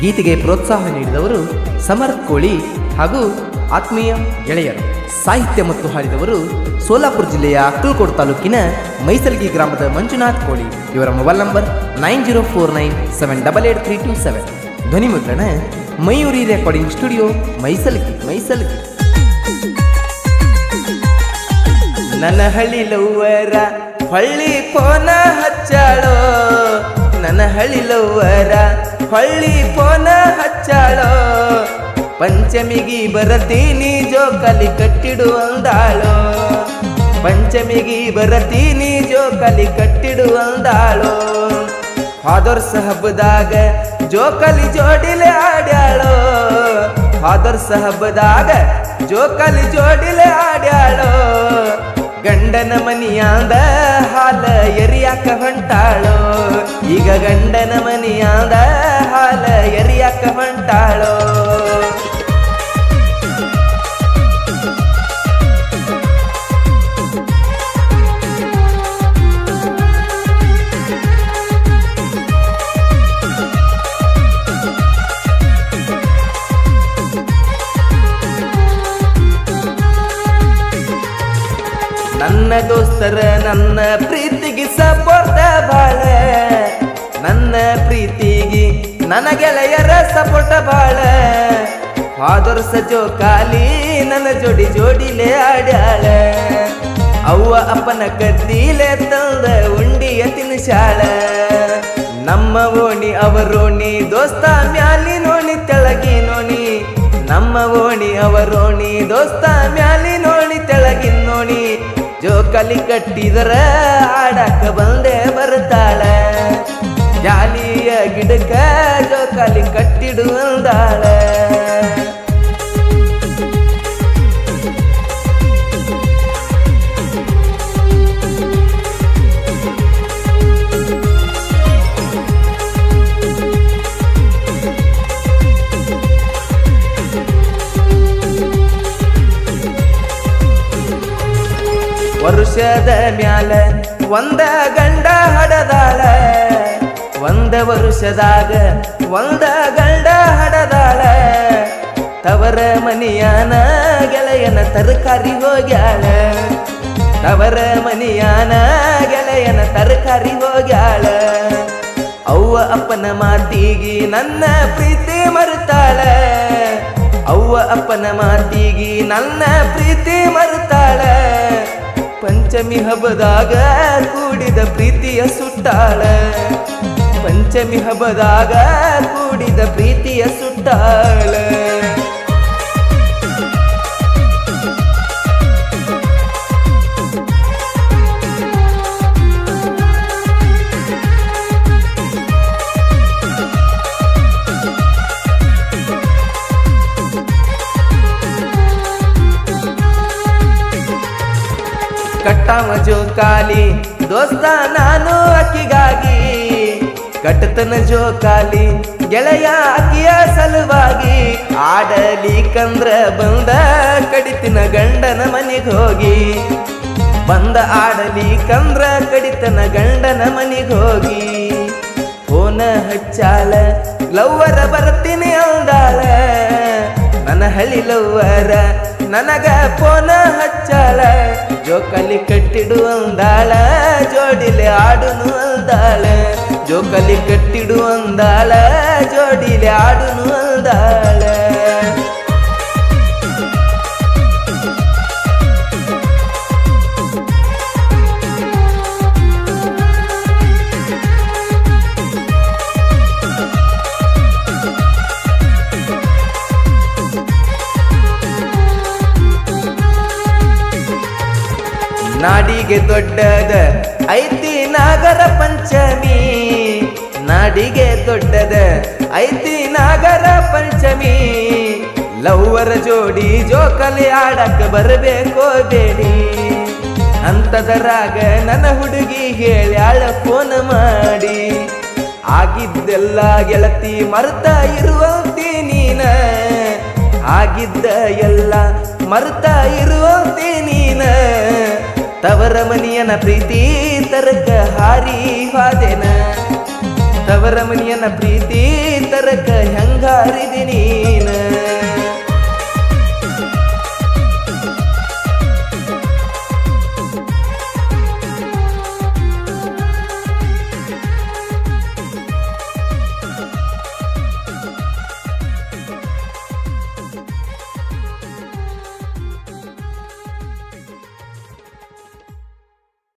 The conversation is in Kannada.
ಗೀತೆಗೆ ಪ್ರೋತ್ಸಾಹ ನೀಡಿದವರು ಸಮರ್ಥ್ ಕೋಳಿ ಹಾಗೂ ಆತ್ಮೀಯ ಗೆಳೆಯರು. ಸಾಹಿತ್ಯ ಮತ್ತು ಹಾಡಿದವರು ಸೋಲಾಪುರ ಜಿಲ್ಲೆಯ ಅಕ್ಕಲಕೋಟೆ ತಾಲೂಕಿನ ಮೈಸಲ್ಗಿ ಗ್ರಾಮದ ಮಂಜುನಾಥ್ ಕೋಳಿ. ಇವರ ಮೊಬೈಲ್ ನಂಬರ್ 9049788327. ಧ್ವನಿ ಮುದ್ರಣ ಮಯೂರಿ ರೆಕಾರ್ಡಿಂಗ್ ಸ್ಟುಡಿಯೋ, ಮೈಸಲ್ಗಿ. ನನ್ನ ಹಳ್ಳಿ ಲವ್ವರ ಹೊಳ್ಳಿ ಪೋನ ಹಚ್ಚಾಳೋ, ನನ್ನ ಹಳ್ಳಿ ಲವ್ವರ ಹೊಳ್ಳಿ ಪೋನ ಹಚ್ಚಾಳೋ, ಪಂಚಮಿಗಿ ಬರತೀನಿ ಜೋಕಾಲಿ ಕಟ್ಟಿಡು ಅಂದಾಳೋ, ಪಂಚಮಿಗಿ ಬರತೀನಿ ಜೋಕಾಲಿ ಕಟ್ಟಿಡು ಅಂದಾಳೋ. ಹಾದರ್ಸ ಹಬ್ಬದಾಗ ಜೋಕಾಲಿ ಜೋಡಿಲೆ ಆಡ್ಯಾಳೋ, ಹಾದರ್ಸ ಹಬ್ಬದಾಗ ಜೋಕಾಲಿ ಜೋಡಿಲೆ ಆಡ್ಯಾಳೋ. ಗಂಡನ ಮನಿಯಾಂದ ಹಾಲ ಎರಿಯಾಕ ಹೊಂಟಾಳೋ, ಈಗ ಗಂಡನ ಮನಿಯಾಂದ ಹಾಲ ಎರಿಯಾಕ ಹೊಂಟಾಳೋ. ನನ್ನ ದೋಸ್ತರ ನನ್ನ ಪ್ರೀತಿಗೆ ಸಪೋರ್ಟ ಬಾಳ, ನನ್ನ ಪ್ರೀತಿಗೆ ನನ್ನ ಗೆಳೆಯರ ಸಪೋರ್ಟ ಬಾಳ. ಹಾದರ್ಸ ಜೋಕಾಲಿ ನನ್ನ ಜೋಡಿಲೆ ಆಡ್ಯಾಳ, ಅವ್ವ ಅಪ್ಪನ ಕದ್ದಿಲೆ ತಂದ ಉಂಡಿಯ ತಿನ್ಸಾಳ. ನಮ್ಮ ಓಣಿ ಅವರೋಣಿ ದೋಸ್ತ ಮ್ಯಾಲಿ ನೋಣಿ ತೆಳಗಿ ನೋಣಿ, ನಮ್ಮ ಓಣಿ ಅವರೋಣಿ ದೋಸ್ತ ಮ್ಯಾಲಿ ನೋಣಿ ತೆಳಗಿ ನೋಣಿ. ಜೋಕಾಲಿ ಕಟ್ಟಿದರ ಆಡಕ ಬಂದೆ ಬರ್ತಾಳ, ಜಾಲಿಯ ಗಿಡಕ ಜೋಕಾಲಿ ಕಟ್ಟಿಡು ಅಂದಾಳ. ವರುಷದ ಮ್ಯಾಲ ಒಂದ ಗಂಡ ಹಡದಾಳ, ಒಂದ ವರುಷದಾಗ ಒಂದ ಗಂಡ ಹಡದಾಳ. ತವರ ಮನಿಯಾನ ಗೆಳೆಯನ ತರಕಾರಿ ಹೋಗ್ಯಾಳ, ತವರ ಮನಿಯಾನ ಗೆಳೆಯನ ತರಕಾರಿ ಹೋಗ್ಯಾಳ. ಅವ್ವ ಅಪ್ಪನ ಮಾತಿಗಿ ನನ್ನ ಪ್ರೀತಿ ಮರುತ್ತಾಳ, ಅವ್ವ ಅಪ್ಪನ ಮಾತಿಗಿ ನನ್ನ ಪ್ರೀತಿ ಮರುತ್ತಾಳ. ಪಂಚಮಿ ಹಬ್ಬದಾಗ ಕೂಡಿದ ಪ್ರೀತಿಯ ಸುಟ್ಟಾಳ, ಪಂಚಮಿ ಹಬ್ಬದಾಗ ಕೂಡಿದ ಪ್ರೀತಿಯ ಸುಟ್ಟಾಳ. ಕಟ್ಟಾವ ಜೋಕಾಲಿ ದೋಸ್ತ ನಾನು ಅಕ್ಕಿಗಾಗಿ, ಕಟ್ಟತನ ಜೋಕಾಲಿ ಗೆಳೆಯ ಅಕ್ಕಿಯ ಸಲುವಾಗಿ. ಆಡಲಿಕಂದ್ರ ಬಂದ ಕಡಿತಿನ ಗಂಡನ ಮನೆಗೆ ಹೋಗಿ, ಬಂದ ಆಡಲಿಕಂದ್ರ ಕಡಿತನ ಗಂಡನ ಮನೆಗೆ ಹೋಗಿ. ಫೋನ ಹಚ್ಚಾಳ ಲವ್ವರ ಬರ್ತೀನಿ ಅಂದಾಳ, ನನ್ನ ಹಳ್ಳಿ ಲವ್ವರ ನನಗ ಫೋನ ಹಚ್ಚಾಳ. ಜೋಕಾಲಿ ಕಟ್ಟಿಡು ಅಂದಾಳ, ಜೋಡಿಲೆ ಆಡುನು ಅಂದಾಳ, ಜೋಕಾಲಿ ಕಟ್ಟಿಡು ಅಂದಾಳ, ಜೋಡಿಲೆ ಆಡುನು ಅಂದಾಳ. ನಾಡಿಗೆ ದೊಡ್ಡದ ಐತಿ ನಾಗರ ಪಂಚಮಿ, ನಾಡಿಗೆ ದೊಡ್ಡದ ಐತಿ ನಾಗರ ಪಂಚಮಿ. ಲವ್ವರ ಜೋಡಿ ಜೋಕಾಲಿ ಆಡಕ ಬರಬೇಕೋ ಬೇಡಿ, ಅಂತದರಾಗ ನನ್ನ ಹುಡುಗಿ ಹೇಳ್ಯಾಳ ಫೋನ್ ಮಾಡಿ. ಆಗಿದ್ದೆಲ್ಲ ಗೆಳತಿ ಮರ್ತ ಇರುವಂತಿ ನೀನ, ಆಗಿದ್ದ ಎಲ್ಲ ಮರ್ತ ಇರುವಂತಿ ನೀನ. ತವರ ಮನಿಯನ ಪ್ರೀತಿ ತರಕ ಹಾರಿ ಹಾದೆನ, ತವರ ಮನಿಯನ ಪ್ರೀತಿ ತರಕ ಹೆಂಗ ಹರಿದಿನಿ